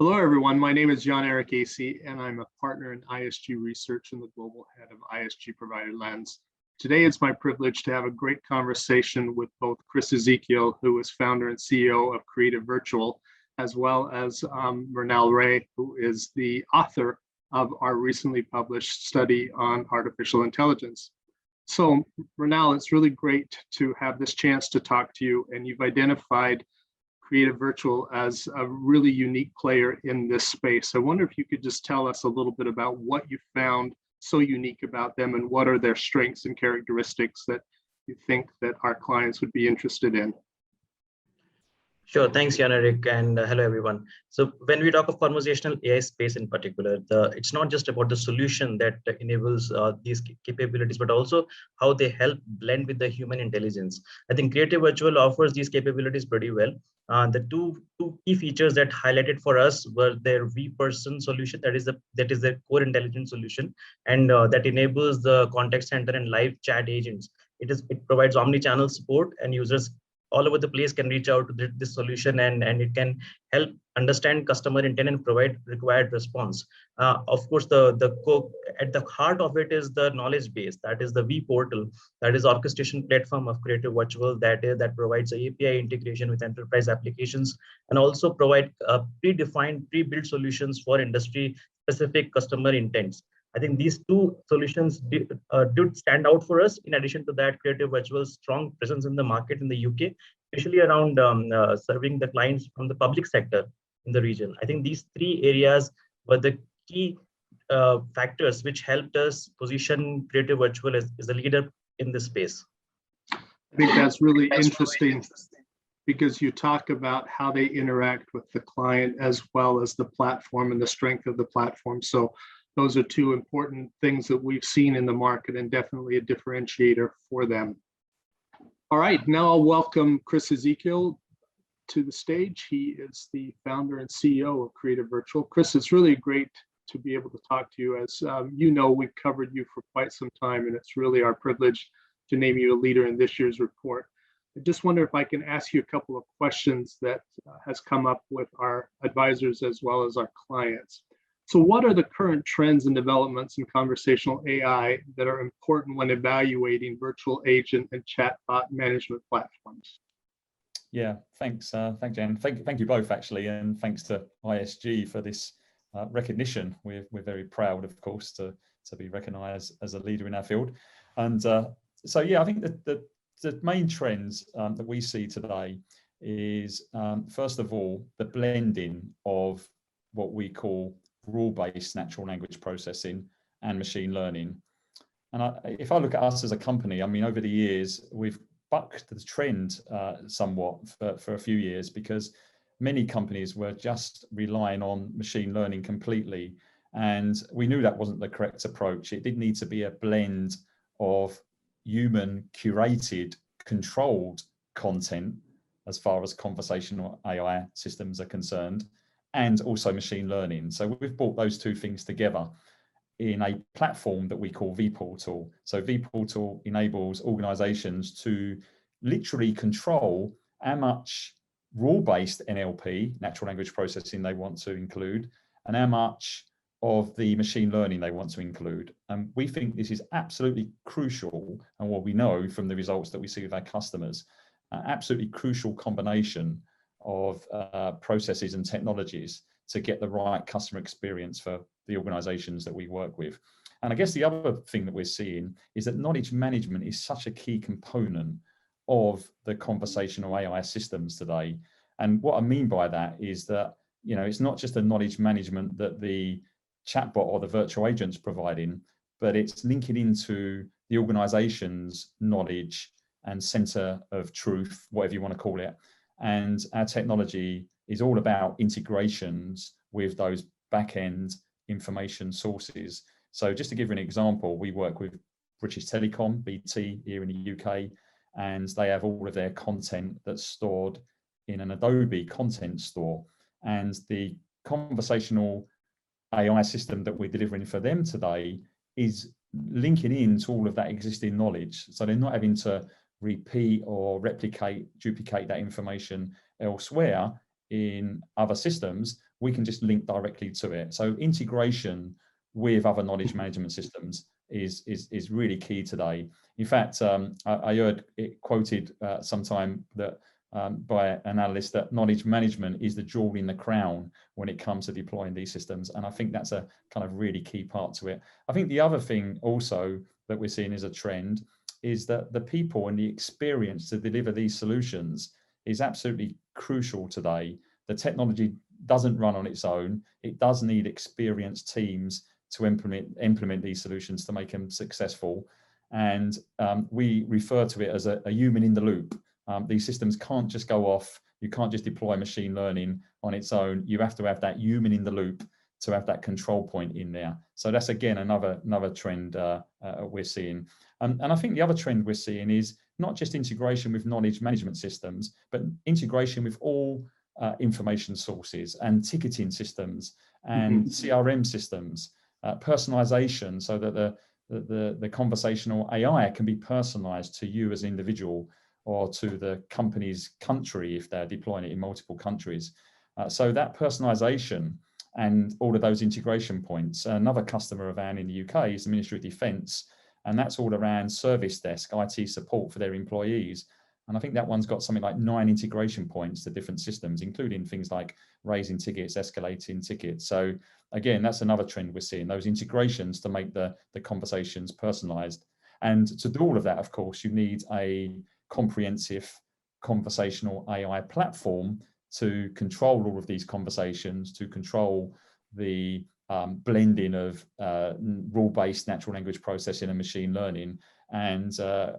Hello, everyone. My name is Erik Aase, and I'm a partner in ISG Research and the global head of ISG Provider Lens. Today, it's my privilege to have a great conversation with both Chris Ezekiel, who is founder and CEO of Creative Virtual, as well as Mrinal Rai, who is the author of our recently published study on artificial intelligence. So, Mrinal, it's really great to have this chance to talk to you, and you've identified Creative Virtual as a really unique player in this space. I wonder if you could just tell us a little bit about what you found so unique about them and what are their strengths and characteristics that you think that our clients would be interested in. Sure, thanks, Erik, and hello, everyone. So when we talk of conversational AI space in particular, it's not just about the solution that enables these capabilities, but also how they help blend with the human intelligence. I think Creative Virtual offers these capabilities pretty well. The two key features that highlighted for us were their vPerson solution, that is the core intelligence solution, and that enables the contact center and live chat agents. It provides omni-channel support, and users all over the place can reach out to this solution, and it can help understand customer intent and provide required response. Of course, at the heart of it is the knowledge base, that is the vPortal, that is orchestration platform of Creative Virtual that provides API integration with enterprise applications and also provide predefined, pre-built solutions for industry-specific customer intents. I think these two solutions did stand out for us. In addition to that, Creative Virtual's strong presence in the market in the UK, especially around serving the clients from the public sector in the region. I think these three areas were the key factors which helped us position Creative Virtual as a leader in this space. I think that's really interesting because you talk about how they interact with the client as well as the platform and the strength of the platform. So those are two important things that we've seen in the market and definitely a differentiator for them. All right, now I'll welcome Chris Ezekiel to the stage. He is the founder and CEO of Creative Virtual. Chris, it's really great to be able to talk to you. As you know, we've covered you for quite some time, and it's really our privilege to name you a leader in this year's report. I just wonder if I can ask you a couple of questions that has come up with our advisors as well as our clients. So what are the current trends and developments in conversational AI that are important when evaluating virtual agent and chatbot management platforms? Yeah, thanks, Jen. Thank you both, actually, and thanks to ISG for this recognition. We're very proud, of course, to be recognised as a leader in our field. And so, yeah, I think that the main trends that we see today is, first of all, the blending of what we call rule-based natural language processing and machine learning. And if I look at us as a company, I mean, over the years, we've bucked the trend somewhat for a few years because many companies were just relying on machine learning completely. And we knew that wasn't the correct approach. It did need to be a blend of human curated, controlled content as far as conversational AI systems are concerned, and also machine learning. So we've brought those two things together in a platform that we call vPortal. So vPortal enables organizations to literally control how much rule-based NLP, natural language processing, they want to include, and how much of the machine learning they want to include. And we think this is absolutely crucial, and what we know from the results that we see with our customers, an absolutely crucial combination of processes and technologies to get the right customer experience for the organizations that we work with. And I guess the other thing that we're seeing is that knowledge management is such a key component of the conversational AI systems today. And what I mean by that is that, you know, it's not just the knowledge management that the chatbot or the virtual agent's providing, but it's linking into the organization's knowledge and center of truth, whatever you want to call it. And our technology is all about integrations with those back-end information sources. So just to give you an example, we work with British Telecom, BT, here in the UK, and they have all of their content that's stored in an Adobe content store. And the conversational AI system that we're delivering for them today is linking into all of that existing knowledge. So they're not having to repeat or replicate, duplicate that information elsewhere in other systems, we can just link directly to it. So integration with other knowledge management systems is really key today. In fact, I heard it quoted sometime that by an analyst that knowledge management is the jewel in the crown when it comes to deploying these systems. And I think that's a kind of really key part to it. I think the other thing also that we're seeing as a trend is that the people and the experience to deliver these solutions is absolutely crucial today. The technology doesn't run on its own. It does need experienced teams to implement these solutions to make them successful. And we refer to it as a human in the loop. These systems can't just go off. You can't just deploy machine learning on its own. You have to have that human in the loop to have that control point in there. So that's, again, another trend we're seeing. And I think the other trend we're seeing is not just integration with knowledge management systems, but integration with all information sources and ticketing systems and CRM systems, personalization, so that the conversational AI can be personalized to you as an individual or to the company's country if they're deploying it in multiple countries. So that personalization and all of those integration points. Another customer of ours in the UK is the Ministry of Defence, and that's all around service desk, IT support for their employees. And I think that one's got something like 9 integration points to different systems, including things like raising tickets, escalating tickets. So again, that's another trend we're seeing, those integrations to make the conversations personalized. And to do all of that, of course, you need a comprehensive conversational AI platform to control all of these conversations, to control the blending of rule-based natural language processing and machine learning. And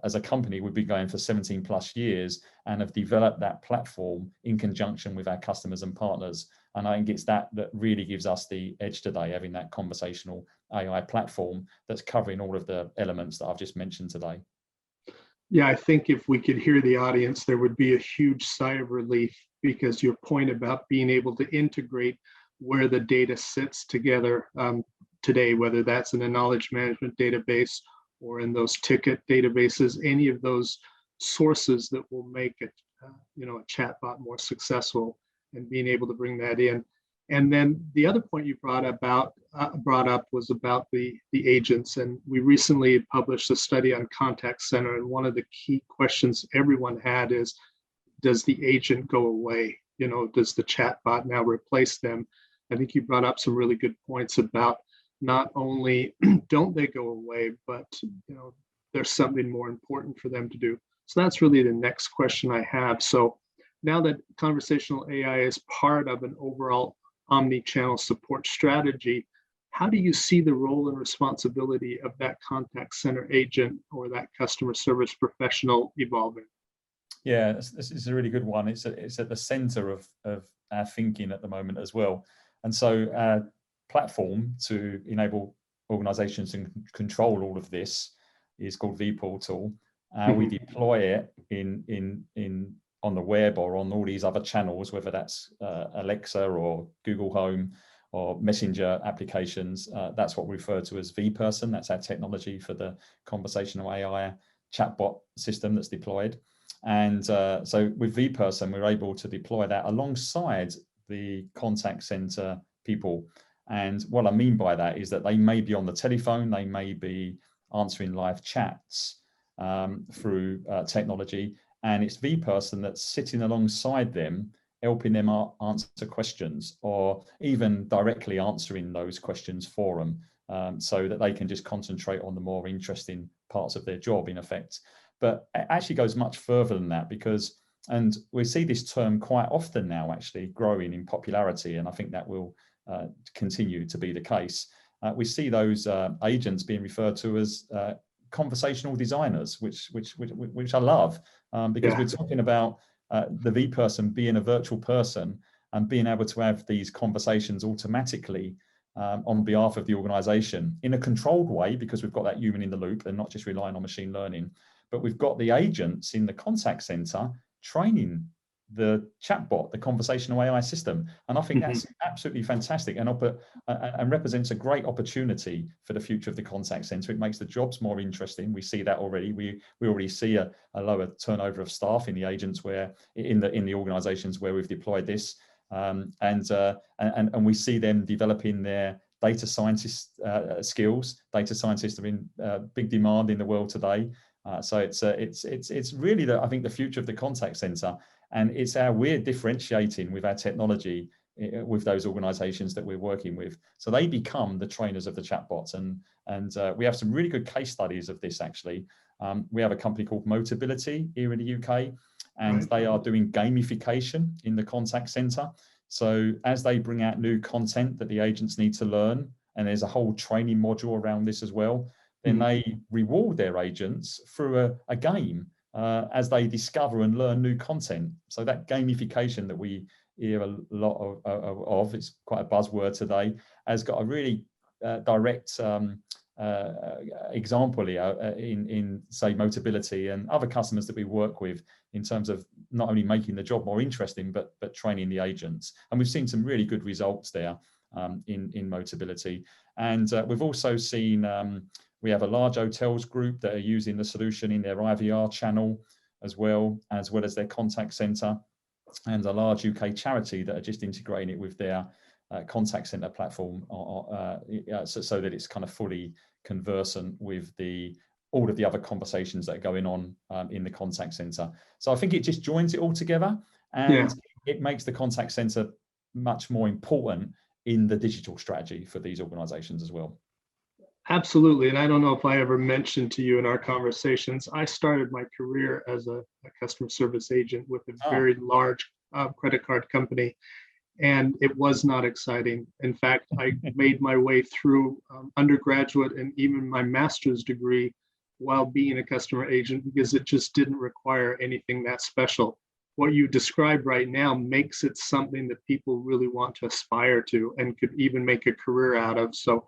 as a company, we've been going for 17 plus years and have developed that platform in conjunction with our customers and partners. And I think it's that really gives us the edge today, having that conversational AI platform that's covering all of the elements that I've just mentioned today. Yeah, I think if we could hear the audience, there would be a huge sigh of relief, because your point about being able to integrate where the data sits together today, whether that's in a knowledge management database or in those ticket databases, any of those sources that will make it, a chatbot more successful, and being able to bring that in. And then the other point you brought up was about the agents. And we recently published a study on contact center. And one of the key questions everyone had is, does the agent go away? Does the chatbot now replace them? I think you brought up some really good points about not only don't they go away, but there's something more important for them to do. So that's really the next question I have. So now that conversational AI is part of an overall omni-channel support strategy, how do you see the role and responsibility of that contact center agent or that customer service professional evolving? Yeah, this is a really good one. It's at the center of our thinking at the moment as well. And so our platform to enable organizations to control all of this is called vPortal. We deploy it on the web or on all these other channels, whether that's Alexa or Google Home or Messenger applications. That's what we refer to as vPerson. That's our technology for the conversational AI chatbot system that's deployed. And so with vPerson, we're able to deploy that alongside the contact center people. And what I mean by that is that they may be on the telephone, they may be answering live chats through technology, and it's vPerson that's sitting alongside them, helping them answer questions, or even directly answering those questions for them, so that they can just concentrate on the more interesting parts of their job, in effect. But it actually goes much further than that, because, and we see this term quite often now actually growing in popularity, and I think that will continue to be the case. We see those agents being referred to as conversational designers, which I love, because we're talking about the vPerson being a virtual person and being able to have these conversations automatically on behalf of the organization in a controlled way, because we've got that human in the loop and not just relying on machine learning. But we've got the agents in the contact center training the chatbot, the conversational AI system. And I think that's absolutely fantastic and represents a great opportunity for the future of the contact center. It makes the jobs more interesting. We see that already. We already see a lower turnover of staff in the agents in the organizations where we've deployed this. And we see them developing their data scientist skills. Data scientists are in big demand in the world today. So it's really I think the future of the contact center, and it's we're differentiating with our technology with those organizations that we're working with. So they become the trainers of the chatbots, and we have some really good case studies of this actually. We have a company called Motability here in the UK, and they are doing gamification in the contact center. So as they bring out new content that the agents need to learn, and there's a whole training module around this as well, then they reward their agents through a game as they discover and learn new content. So that gamification that we hear a lot of, it's quite a buzzword today, has got a really direct example here in say Motability and other customers that we work with, in terms of not only making the job more interesting, but training the agents. And we've seen some really good results there in Motability. And we've also seen, we have a large hotels group that are using the solution in their IVR channel as well as their contact center, and a large UK charity that are just integrating it with their contact center platform, so that it's kind of fully conversant with all of the other conversations that are going on in the contact center. So I think it just joins it all together, and it makes the contact center much more important in the digital strategy for these organizations as well. Absolutely. And I don't know if I ever mentioned to you in our conversations, I started my career as a customer service agent with a very large credit card company. And it was not exciting. In fact, I made my way through undergraduate and even my master's degree while being a customer agent, because it just didn't require anything that special. What you described right now makes it something that people really want to aspire to and could even make a career out of. So